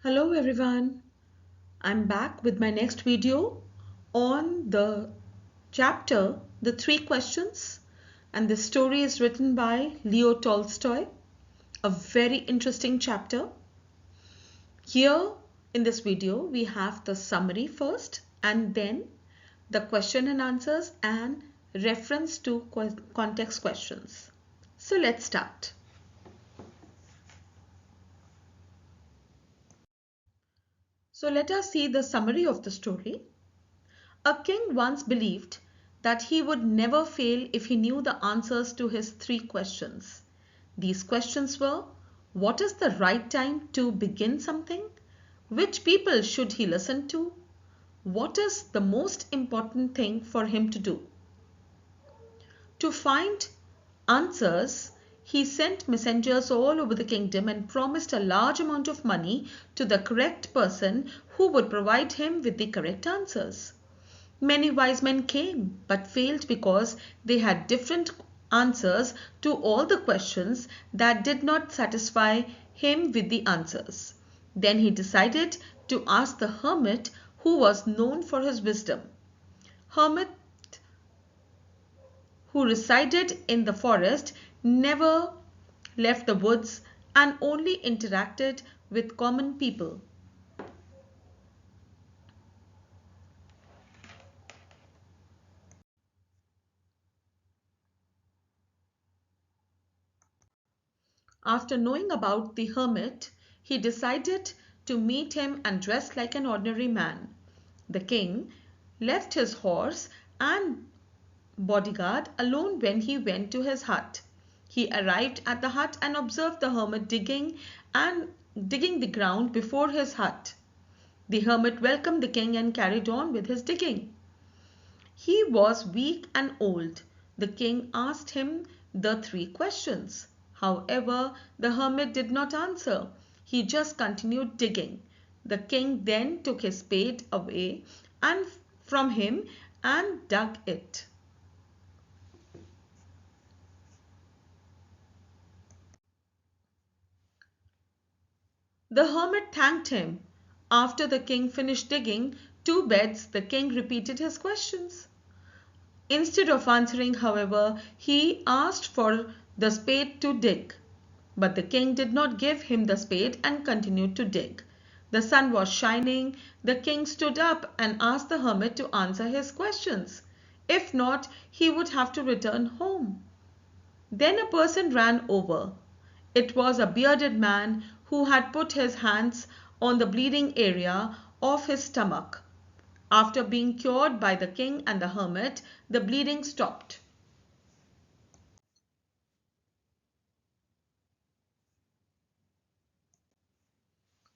Hello everyone, I'm back with my next video on the chapter The Three Questions, and this story is written by Leo Tolstoy, a very interesting chapter. Here in this video we have the summary first and then the question and answers and reference to context questions. So let's start. So let us see the summary of the story. A king once believed that he would never fail if he knew the answers to his three questions. These questions were: what is the right time to begin something? Which people should he listen to? What is the most important thing for him to do? To find answers, he sent messengers all over the kingdom and promised a large amount of money to the correct person who would provide him with the correct answers. Many wise men came but failed because they had different answers to all the questions that did not satisfy him with the answers. Then he decided to ask the hermit, who was known for his wisdom. Hermit, who resided in the forest, never left the woods and only interacted with common people. After knowing about the hermit, he decided to meet him and dress like an ordinary man. The king left his horse and bodyguard alone when he went to his hut. He arrived at the hut and observed the hermit digging the ground before his hut. The hermit welcomed the king and carried on with his digging. He was weak and old. The king asked him the three questions. However, the hermit did not answer. He just continued digging. The king then took his spade away and from him and dug it. The hermit thanked him. After the king finished digging two beds, the king repeated his questions. Instead of answering, however, he asked for the spade to dig. But the king did not give him the spade and continued to dig. The sun was shining. The king stood up and asked the hermit to answer his questions. If not, he would have to return home. Then a person ran over. It was a bearded man who had put his hands on the bleeding area of his stomach. After being cured by the king and the hermit, the bleeding stopped.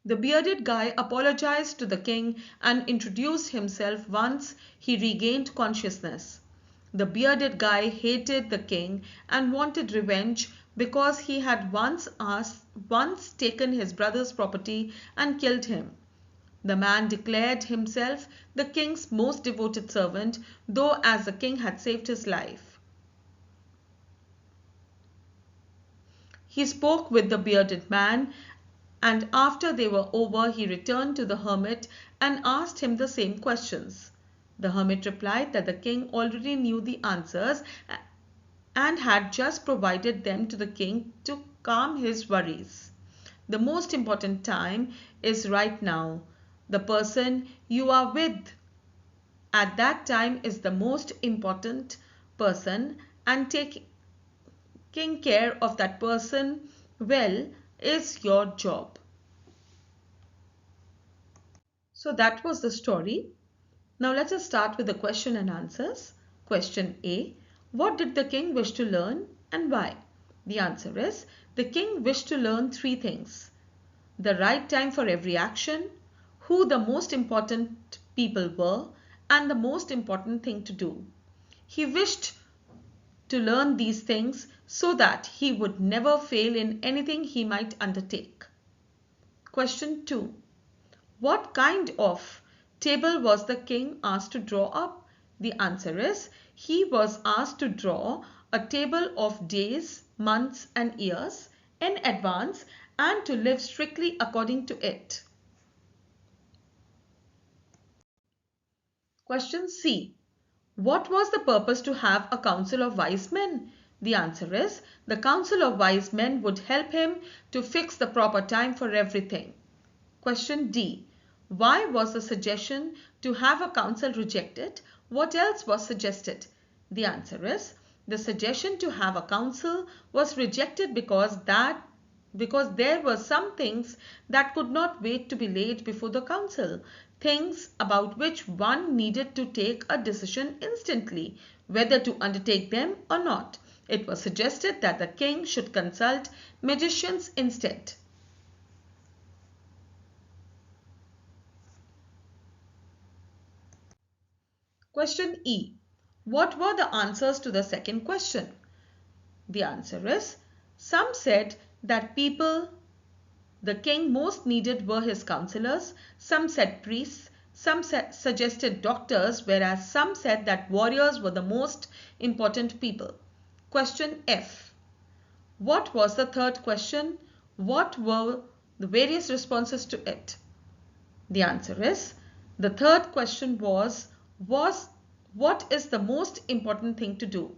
The bearded guy apologized to the king and introduced himself once he regained consciousness. The bearded guy hated the king and wanted revenge because he had once taken his brother's property and killed him. The man declared himself the king's most devoted servant, though as the king had saved his life. He spoke with the bearded man, and after they were over, he returned to the hermit and asked him the same questions. The hermit replied that the king already knew the answers and had just provided them to the king to calm his worries. The most important time is right now. The person you are with at that time is the most important person, and taking care of that person well is your job. So that was the story. Now let us start with the question and answers. Question A. What did the king wish to learn and why? The answer is, the king wished to learn three things: the right time for every action, who the most important people were, and the most important thing to do. He wished to learn these things so that he would never fail in anything he might undertake. Question 2. What kind of table was the king asked to draw up? The answer is, he was asked to draw a table of days, months and years in advance and to live strictly according to it. Question C. What was the purpose to have a council of wise men? The answer is the council of wise men would help him to fix the proper time for everything. Question D. Why was the suggestion to have a council rejected? What else was suggested? The answer is the suggestion to have a council was rejected because there were some things that could not wait to be laid before the council, things about which one needed to take a decision instantly, whether to undertake them or not. It was suggested that the king should consult magicians instead. Question E. What were the answers to the second question? The answer is, some said that people the king most needed were his counselors, some said priests, some suggested doctors, whereas some said that warriors were the most important people. Question F. What was the third question? What were the various responses to it? The answer is, the third question was what is the most important thing to do?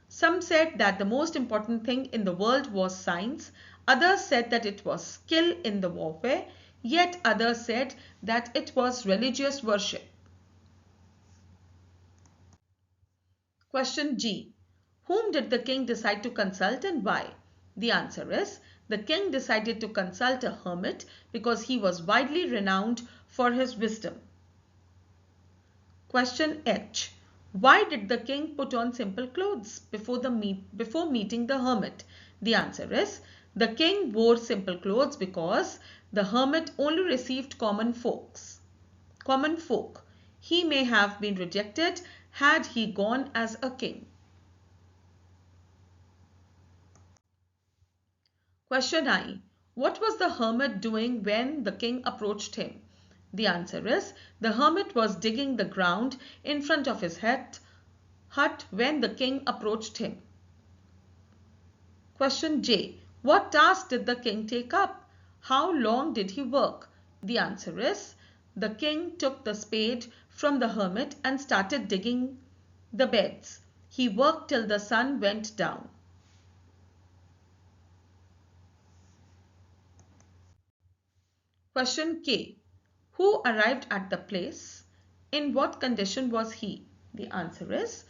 Some said that the most important thing in the world was science, others said that it was skill in the warfare, yet others said that it was religious worship. Question G. Whom did the king decide to consult and why? The answer is, the king decided to consult a hermit because he was widely renowned for his wisdom. Question H. Why did the king put on simple clothes before meeting the hermit? The answer is, the king wore simple clothes because the hermit only received common folk. He may have been rejected had he gone as a king. Question I. What was the hermit doing when the king approached him? The answer is, the hermit was digging the ground in front of his hut when the king approached him. Question J. What task did the king take up? How long did he work? The answer is, the king took the spade from the hermit and started digging the beds. He worked till the sun went down. Question K. Who arrived at the place? In what condition was he? The answer is,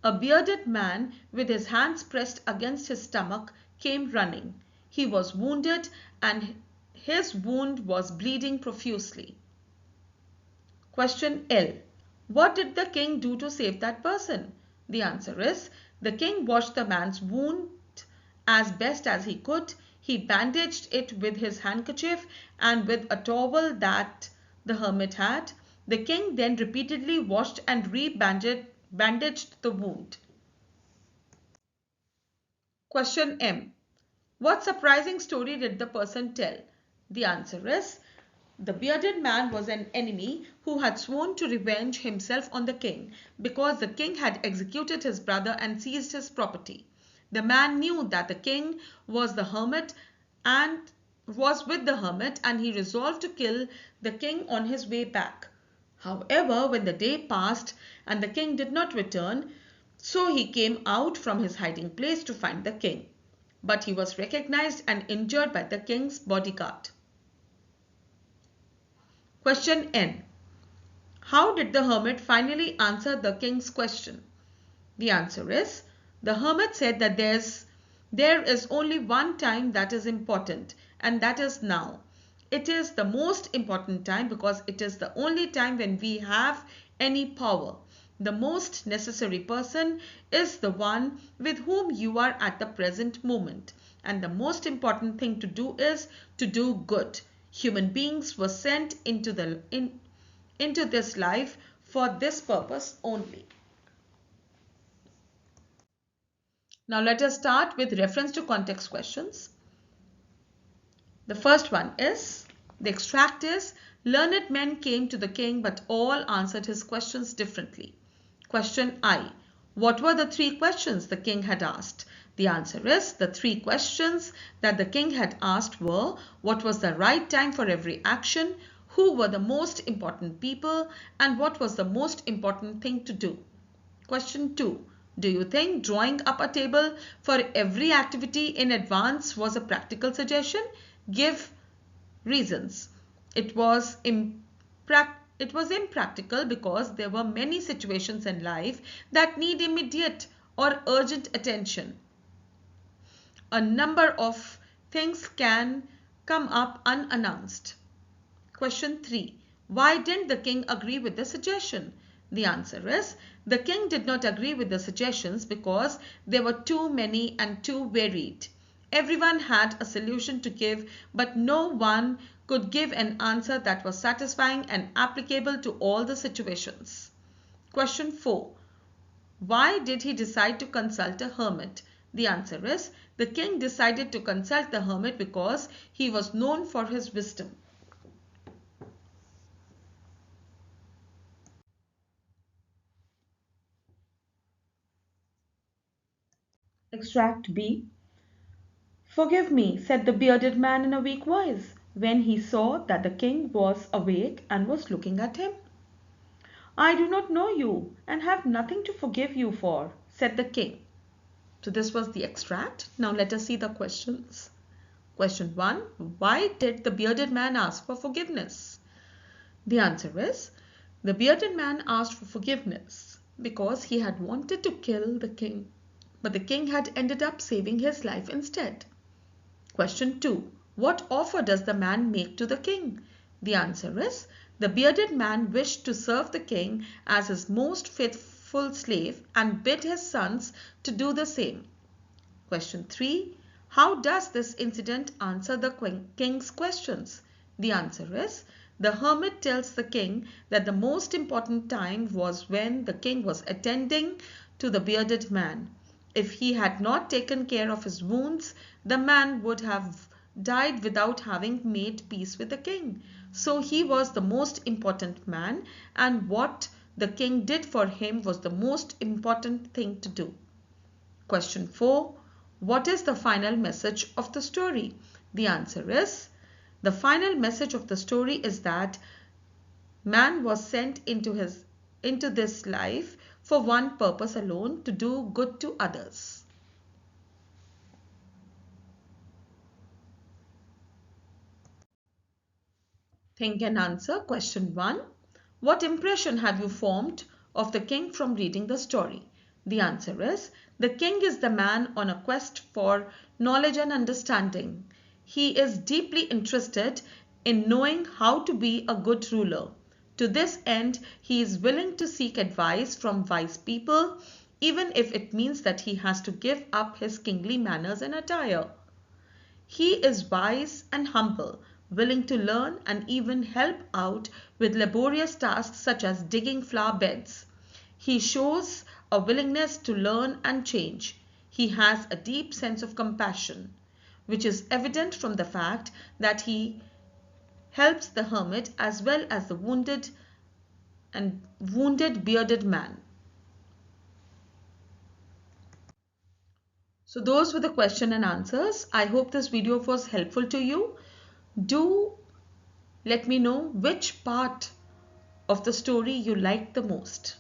a bearded man with his hands pressed against his stomach came running. He was wounded and his wound was bleeding profusely. Question L. What did the king do to save that person? The answer is, the king washed the man's wound as best as he could. He bandaged it with his handkerchief and with a towel that the hermit had. The king then repeatedly washed and bandaged the wound. Question M. What surprising story did the person tell? The answer is, the bearded man was an enemy who had sworn to revenge himself on the king because the king had executed his brother and seized his property. The man knew that the king was the hermit and was with the hermit, and he resolved to kill the king on his way back. However, when the day passed and the king did not return, so he came out from his hiding place to find the king. But he was recognized and injured by the king's bodyguard. Question N. How did the hermit finally answer the king's question? The answer is, the hermit said that there is only one time that is important, and that is now. It is the most important time because it is the only time when we have any power. The most necessary person is the one with whom you are at the present moment. And the most important thing to do is to do good. Human beings were sent into this life for this purpose only. Now let us start with reference to context questions. The first one is, the extract is, learned men came to the king but all answered his questions differently. Question I. What were the three questions the king had asked? The answer is, the three questions that the king had asked were, what was the right time for every action? Who were the most important people and what was the most important thing to do? Question 2. Do you think drawing up a table for every activity in advance was a practical suggestion? Give reasons. It was impractical because there were many situations in life that need immediate or urgent attention. A number of things can come up unannounced. Question 3. Why didn't the king agree with the suggestion? The answer is the king did not agree with the suggestions because they were too many and too varied. Everyone had a solution to give, but no one could give an answer that was satisfying and applicable to all the situations. Question 4. Why did he decide to consult a hermit? The answer is the king decided to consult the hermit because he was known for his wisdom. Extract B. Forgive me, said the bearded man in a weak voice, when he saw that the king was awake and was looking at him. I do not know you and have nothing to forgive you for, said the king. So this was the extract. Now let us see the questions. Question 1. Why did the bearded man ask for forgiveness? The answer is the bearded man asked for forgiveness because he had wanted to kill the king, but the king had ended up saving his life instead. Question 2. What offer does the man make to the king? The answer is the bearded man wished to serve the king as his most faithful slave and bid his sons to do the same. Question 3. How does this incident answer the king's questions? The answer is the hermit tells the king that the most important time was when the king was attending to the bearded man. If he had not taken care of his wounds, the man would have died without having made peace with the king. So he was the most important man, and what the king did for him was the most important thing to do. Question 4. What is the final message of the story? The answer is the final message of the story is that man was sent into this life for one purpose alone, to do good to others. Think and answer. Question 1. What impression have you formed of the king from reading the story? The answer is the king is the man on a quest for knowledge and understanding. He is deeply interested in knowing how to be a good ruler. To this end, he is willing to seek advice from wise people, even if it means that he has to give up his kingly manners and attire. He is wise and humble, willing to learn and even help out with laborious tasks such as digging flower beds. He shows a willingness to learn and change. He has a deep sense of compassion, which is evident from the fact that he helps the hermit as well as the wounded bearded man. So those were the question and answers. I hope this video was helpful to you. Do let me know which part of the story you liked the most.